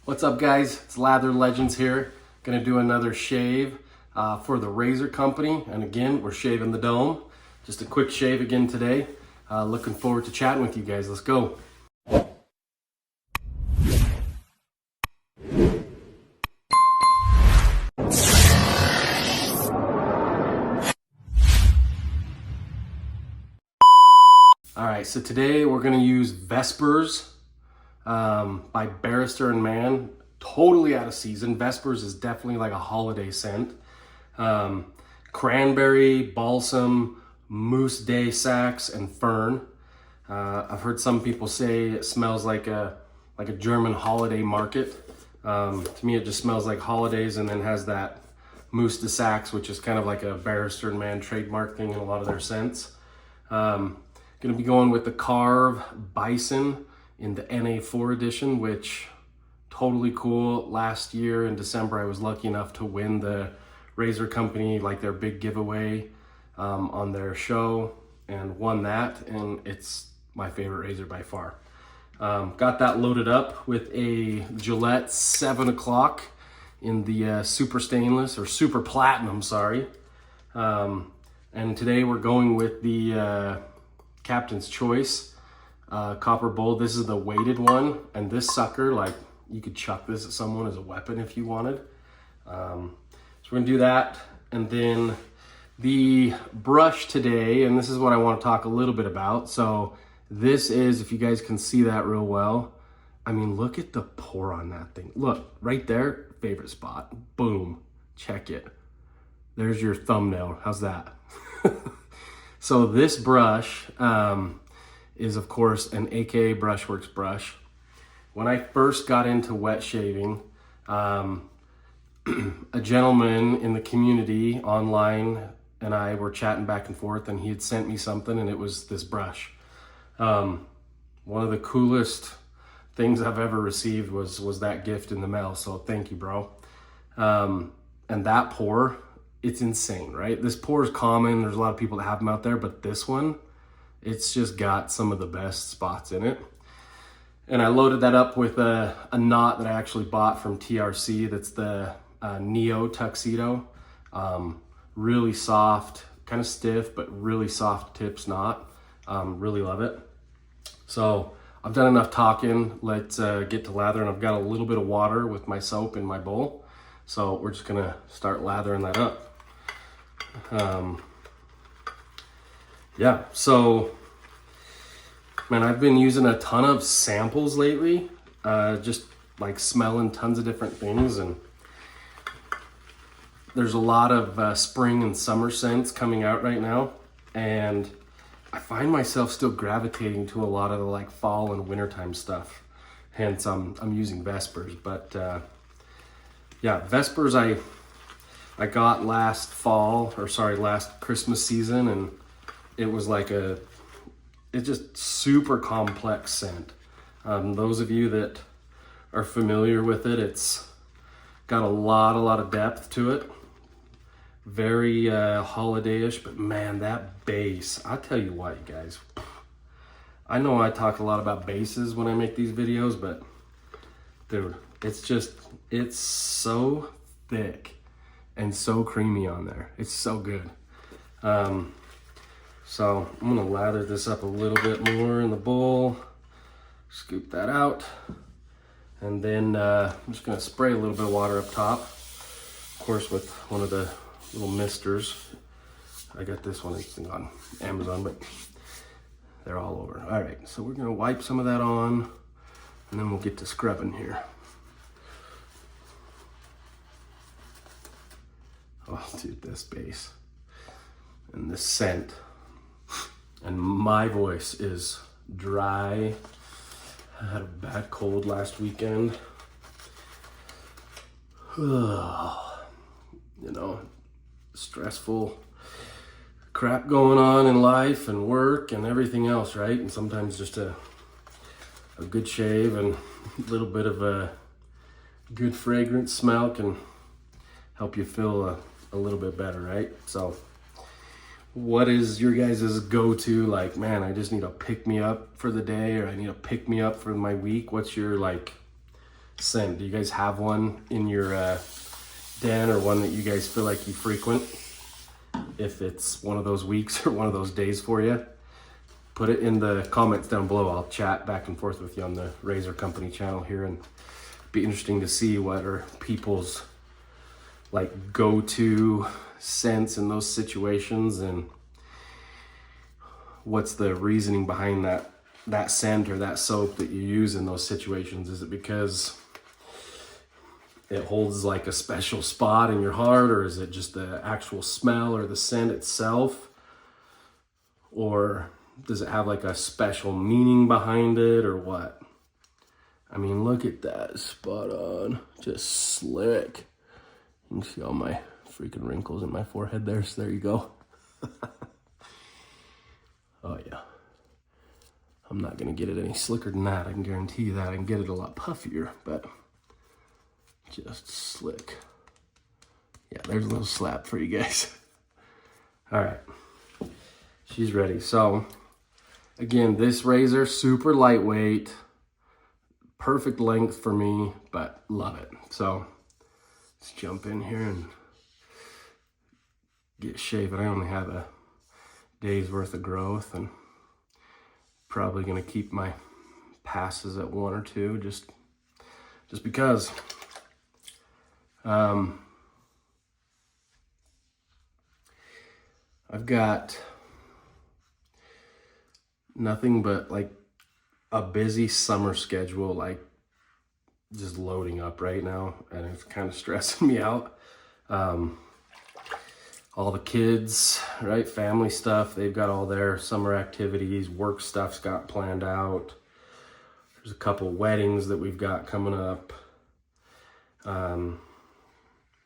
What's up, guys? It's Lather Legends here. Gonna do another shave for the razor company. And again, we're shaving the dome. Just a quick shave again today. Looking forward to chatting with you guys. Let's go. All right, so today we're gonna use Vespers by Barrister and Mann. Totally out of season. Vespers is definitely like a holiday scent. Cranberry, balsam, mousse de sax, and fern. I've heard some people say it smells like a German holiday market. To me, it just smells like holidays, and then has that mousse de sax, which is kind of like a Barrister and Mann trademark thing in a lot of their scents. Gonna be going with the Karve Bison in the NA4 edition, which totally cool. Last year in December, I was lucky enough to win the razor company, like their big giveaway on their show, and won that, and it's my favorite razor by far. Got that loaded up with a Gillette 7 o'clock in the super stainless, or super platinum, sorry. And today we're going with the Captain's Choice copper bowl. This is the weighted one, and this sucker, like, you could chuck this at someone as a weapon if you wanted. So we're gonna do that, and then the brush today, and this is what I want to talk a little bit about. So this is, if you guys can see that real well, I mean, look at the pour on that thing. Look, right there, favorite spot. Boom, check it. There's your thumbnail. How's that? So this brush is, of course, an AKA Brushworks brush. When I first got into wet shaving, a gentleman in the community online and I were chatting back and forth, and he had sent me something, and it was this brush. One of the coolest things I've ever received was that gift in the mail, so thank you, bro. And that pour, it's insane, right? This pour is common. There's a lot of people that have them out there, but this one, it's just got some of the best spots in it. And I loaded that up with a knot that I actually bought from TRC. That's the Neo Tuxedo. Really soft, kind of stiff, but really soft tips knot. Really love it. So I've done enough talking. Let's get to lather, and I've got a little bit of water with my soap in my bowl. So we're just gonna start lathering that up. Yeah, so man, I've been using a ton of samples lately, just like smelling tons of different things, and there's a lot of spring and summer scents coming out right now, and I find myself still gravitating to a lot of the like fall and wintertime stuff. Hence, I'm using Vespers, but yeah, Vespers I got last Christmas season, and it was like it's just super complex scent. Those of you that are familiar with it, it's got a lot of depth to it. Very holiday-ish, but man, that base, I'll tell you what, you guys. I know I talk a lot about bases when I make these videos, but dude, it's so thick and so creamy on there. It's so good. So I'm gonna lather this up a little bit more in the bowl, scoop that out, and then I'm just gonna spray a little bit of water up top, of course with one of the little misters. I got this one on Amazon, but they're all over. All right, so we're gonna wipe some of that on, and then we'll get to scrubbing here. Oh, dude, this base and this scent. And my voice is dry. I had a bad cold last weekend. You know, stressful crap going on in life and work and everything else, right? And sometimes just a good shave and a little bit of a good fragrant smell can help you feel a little bit better, right? So what is your guys' go-to, like, man, I just need a pick-me-up for the day, or I need a pick-me-up for my week? What's your, like, scent. Do you guys have one in your den, or one that you guys feel like you frequent? If it's one of those weeks or one of those days for you, put it in the comments down below. I'll chat back and forth with you on the Razor Company channel here, and be interesting to see what are people's like go-to scents in those situations, and what's the reasoning behind that scent or that soap that you use in those situations. Is it because it holds like a special spot in your heart, or is it just the actual smell or the scent itself, or does it have like a special meaning behind it, or what? I mean, look at that, spot on, just slick. You can see all my freaking wrinkles in my forehead there, so there you go. Oh yeah. I'm not gonna get it any slicker than that, I can guarantee you that. I can get it a lot puffier, but just slick. Yeah, there's a little slap for you guys. All right, she's ready. So again, this razor, super lightweight, perfect length for me, but love it. So let's jump in here and get shaving. I only have a day's worth of growth, and probably gonna keep my passes at 1 or 2, just because. I've got nothing but like a busy summer schedule, like just loading up right now, and it's kind of stressing me out. All the kids, right, family stuff, they've got all their summer activities, work stuff's got planned out. There's a couple weddings that we've got coming up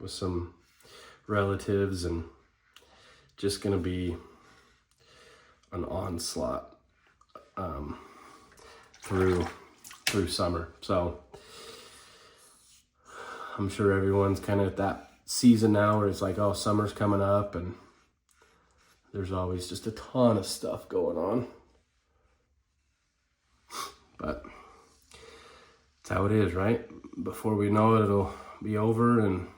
with some relatives, and just gonna be an onslaught through summer. So I'm sure everyone's kind of at that season now where it's like, oh, summer's coming up, and there's always just a ton of stuff going on. But it's how it is, right? Before we know it, it'll be over and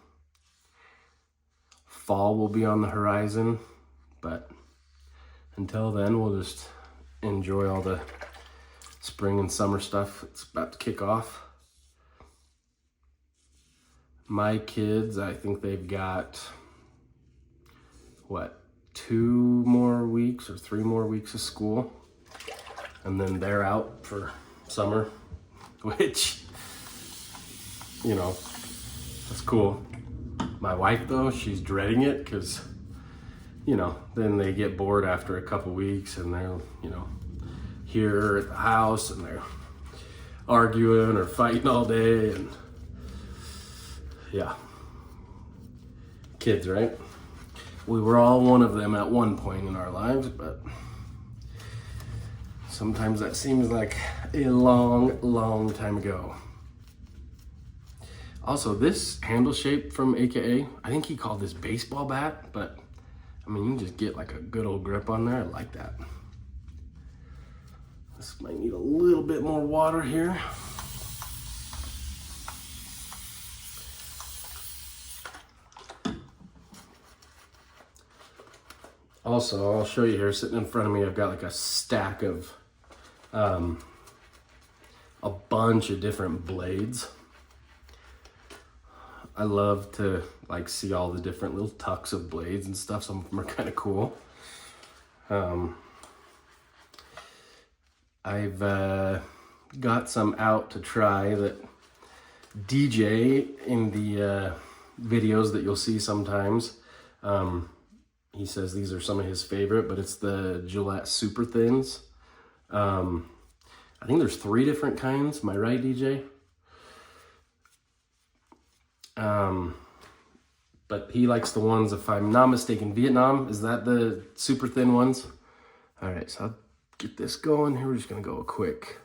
fall will be on the horizon. But until then, we'll just enjoy all the spring and summer stuff that's about to kick off. My kids, I think they've got, what, 2 more weeks or 3 more weeks of school, and then they're out for summer, which, you know, that's cool. My wife, though, she's dreading it because, you know, then they get bored after a couple weeks, and they're, you know, here at the house, and they're arguing or fighting all day, and yeah, kids, right? We were all one of them at one point in our lives, but sometimes that seems like a long, long time ago. Also, this handle shape from AKA, I think he called this baseball bat, but I mean, you can just get like a good old grip on there. I like that. This might need a little bit more water here. Also, I'll show you here, sitting in front of me, I've got like a stack of a bunch of different blades. I love to like see all the different little tucks of blades and stuff. Some of them are kind of cool. I've got some out to try that DJ in the videos that you'll see sometimes. He says these are some of his favorite, but it's the Gillette Super Thins. I think there's 3 different kinds. Am I right, DJ? But he likes the ones, if I'm not mistaken, Vietnam. Is that the super thin ones? All right, so I'll get this going here. We're just gonna go a quick,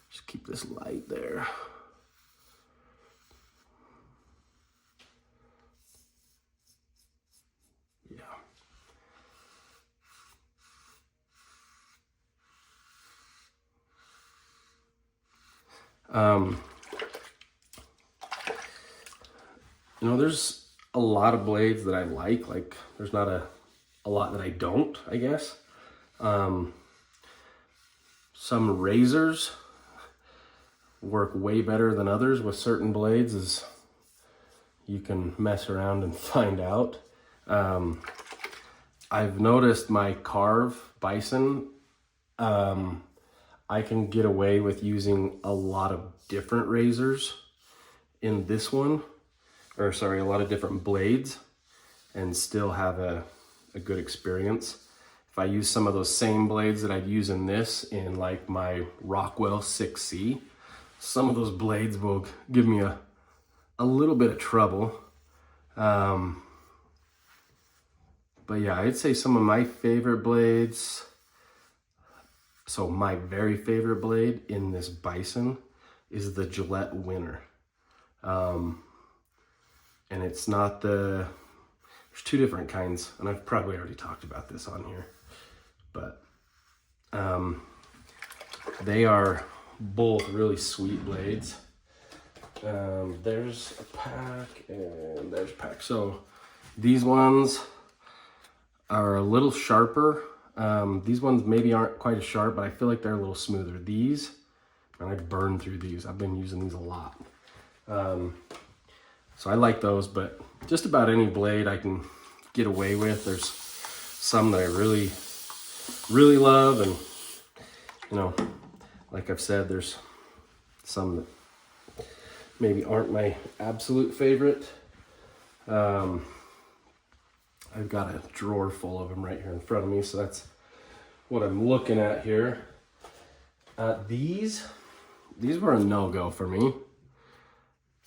just keep this light there. Yeah. You know, there's a lot of blades that I like there's not a lot that I don't, I guess. Some razors work way better than others with certain blades, as you can mess around and find out. I've noticed my Karve Bison, I can get away with using a lot of different razors in this one, or sorry, a lot of different blades, and still have a good experience. If I use some of those same blades that I'd use in this in like my Rockwell 6C, some of those blades will give me a little bit of trouble. But yeah, I'd say some of my favorite blades. So my very favorite blade in this Bison is the Gillette Winner. And it's not there's two different kinds, and I've probably already talked about this on here, but they are both really sweet blades. There's a pack and there's a pack. So these ones are a little sharper. These ones maybe aren't quite as sharp, but I feel like they're a little smoother. These, and I burn through these. I've been using these a lot. So I like those, but just about any blade I can get away with. There's some that I really, really love, and you know, like I've said, there's some that maybe aren't my absolute favorite. I've got a drawer full of them right here in front of me, so that's what I'm looking at here. These were a no-go for me,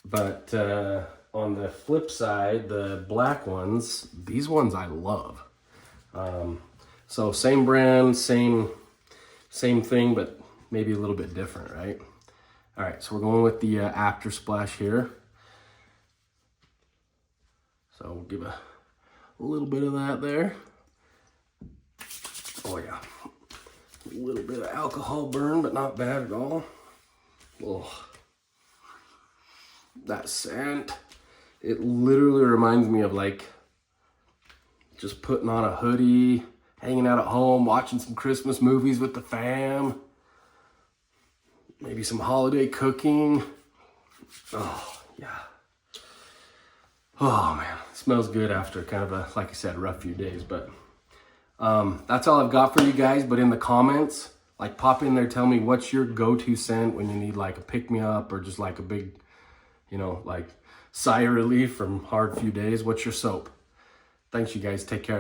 but on the flip side, the black ones, these ones I love. So same brand, same thing, but maybe a little bit different, right? All right, so we're going with the after splash here. So we'll give a little bit of that there. Oh yeah, a little bit of alcohol burn, but not bad at all. Oh, that scent, it literally reminds me of like just putting on a hoodie, hanging out at home, watching some Christmas movies with the fam, maybe some holiday cooking. Oh yeah. Oh man, it smells good after kind of a, like I said, rough few days. But that's all I've got for you guys. But in the comments, like pop in there, tell me what's your go-to scent when you need like a pick-me-up or just like a big, you know, like sigh of relief from hard few days. What's your soap? Thanks you guys, take care.